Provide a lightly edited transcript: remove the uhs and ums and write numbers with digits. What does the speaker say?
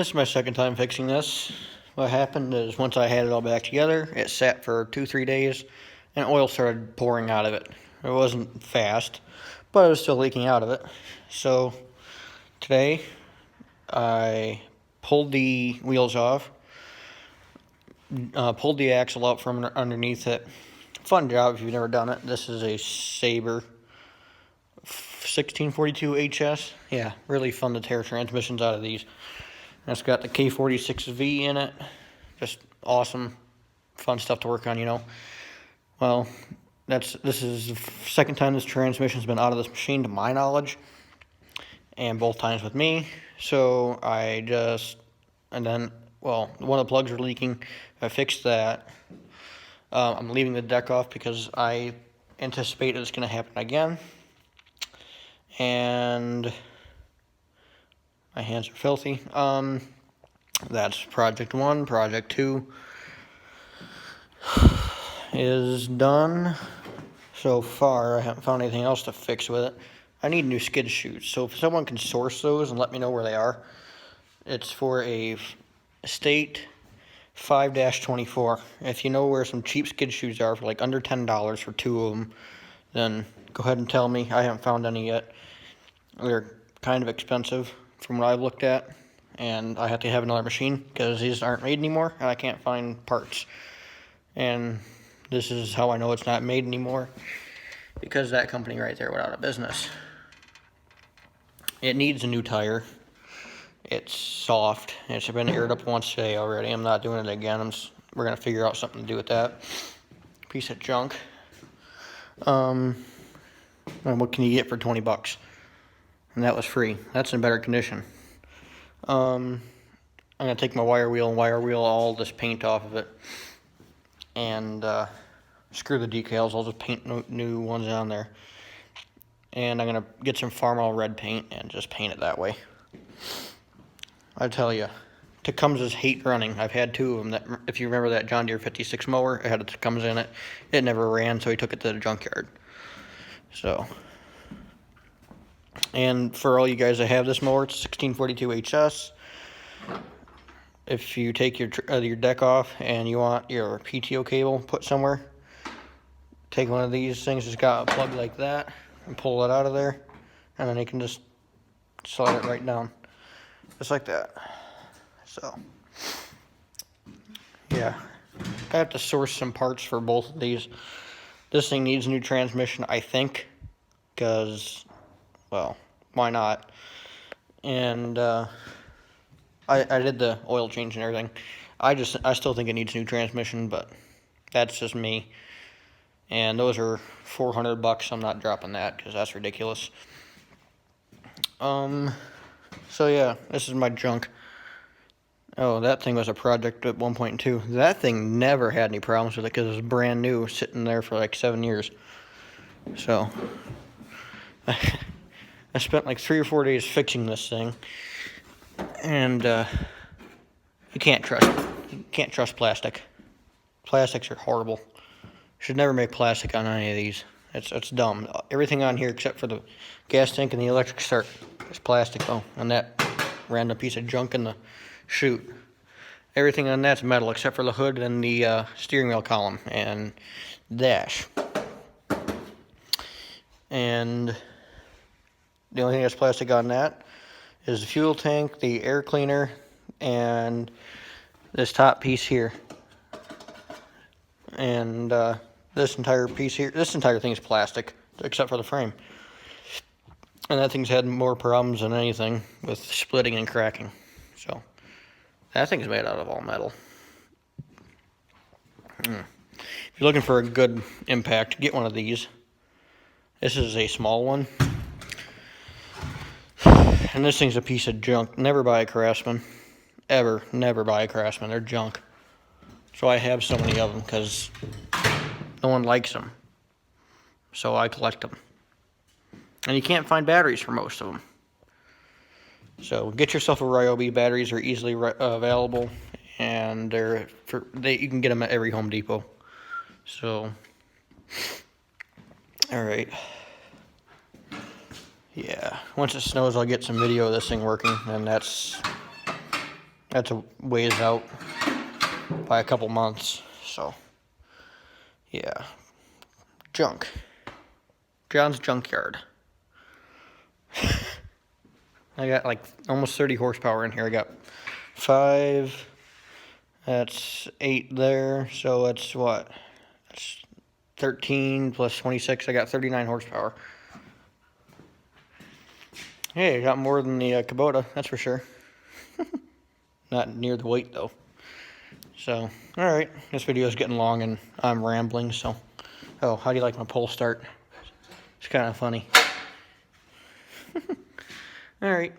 This is my second time fixing this. What happened is once I had it all back together, it sat for 2-3 days and oil started pouring out of it. It wasn't fast, but it was still leaking out of it. So today I pulled the wheels off, pulled the axle out from underneath it. Fun job if you've never done it. This is a Sabre 1642 HS. Yeah, really fun to tear transmissions out of these. And it's got the K46V in it. Just awesome, fun stuff to work on, you know. Well, this is the second time this transmission's been out of this machine to my knowledge, and both times with me. So and then, well, one of the plugs are leaking. I fixed that. I'm leaving the deck off because I anticipate it's going to happen again. And my hands are filthy. That's project 1. Project 2 is done. So far, I haven't found anything else to fix with it. I need new skid chutes. So if someone can source those and let me know where they are, it's for a Estate 5-24. If you know where some cheap skid chutes are for like under $10 for 2 of them, then go ahead and tell me. I haven't found any yet. They're kind of expensive from what I've looked at, and I have to have another machine because these aren't made anymore and I can't find parts. And this is how I know it's not made anymore, because that company right there went out of business. It needs a new tire. It's soft. It's been aired up once today already. I'm not doing it again. We're gonna figure out something to do with that piece of junk. And what can you get for 20 bucks? And that was free. That's in better condition. I'm gonna take my wire wheel and wire wheel all this paint off of it, and screw the decals. I'll just paint new ones on there, and I'm gonna get some Farmall red paint and just paint it that way. I tell you, Tecumseh's hate running. I've had 2 of them. That, if you remember that John Deere 56 mower, it had a Tecumseh in it. It never ran, so he took it to the junkyard. So, and for all you guys that have this mower, it's 1642 HS. If you take your deck off and you want your PTO cable put somewhere, take one of these things. It's got a plug like that, and pull it out of there, and then you can just slide it right down, just like that. So, yeah, I have to source some parts for both of these. This thing needs a new transmission, I think, because, well, why not? And I did the oil change and everything. I still think it needs a new transmission, but that's just me. And those are 400 bucks. I'm not dropping that because that's ridiculous. So yeah, this is my junk. Oh, that thing was a project at 1.2. That thing never had any problems with it because it was brand new, sitting there for like 7 years. So I spent like 3 or 4 days fixing this thing, and you can't trust plastic. Plastics are horrible. Should never make plastic on any of these. It's dumb. Everything on here except for the gas tank and the electric start is plastic though, and that random piece of junk in the chute. Everything on that's metal except for the hood and the steering wheel column and dash. And the only thing that's plastic on that is the fuel tank, the air cleaner, and this top piece here. And this entire piece here, this entire thing is plastic, except for the frame. And that thing's had more problems than anything with splitting and cracking. So, that thing's made out of all metal. If you're looking for a good impact, get one of these. This is a small one. And this thing's a piece of junk. Never buy a Craftsman. Ever. Never buy a Craftsman. They're junk. So I have so many of them because no one likes them. So I collect them. And you can't find batteries for most of them. So get yourself a Ryobi. Batteries are easily available, and you can get them at every Home Depot. So, all right. Yeah, once it snows, I'll get some video of this thing working, and that's That's a ways out by a couple months. So, yeah. Junk. John's Junkyard. I got like almost 30 horsepower in here. I got 5, that's 8 there, so that's what? That's 13 plus 26, I got 39 horsepower. Hey, I got more than the Kubota, that's for sure. Not near the weight though. So, alright, this video is getting long and I'm rambling, so. Oh, how do you like my pull start? It's kind of funny. Alright.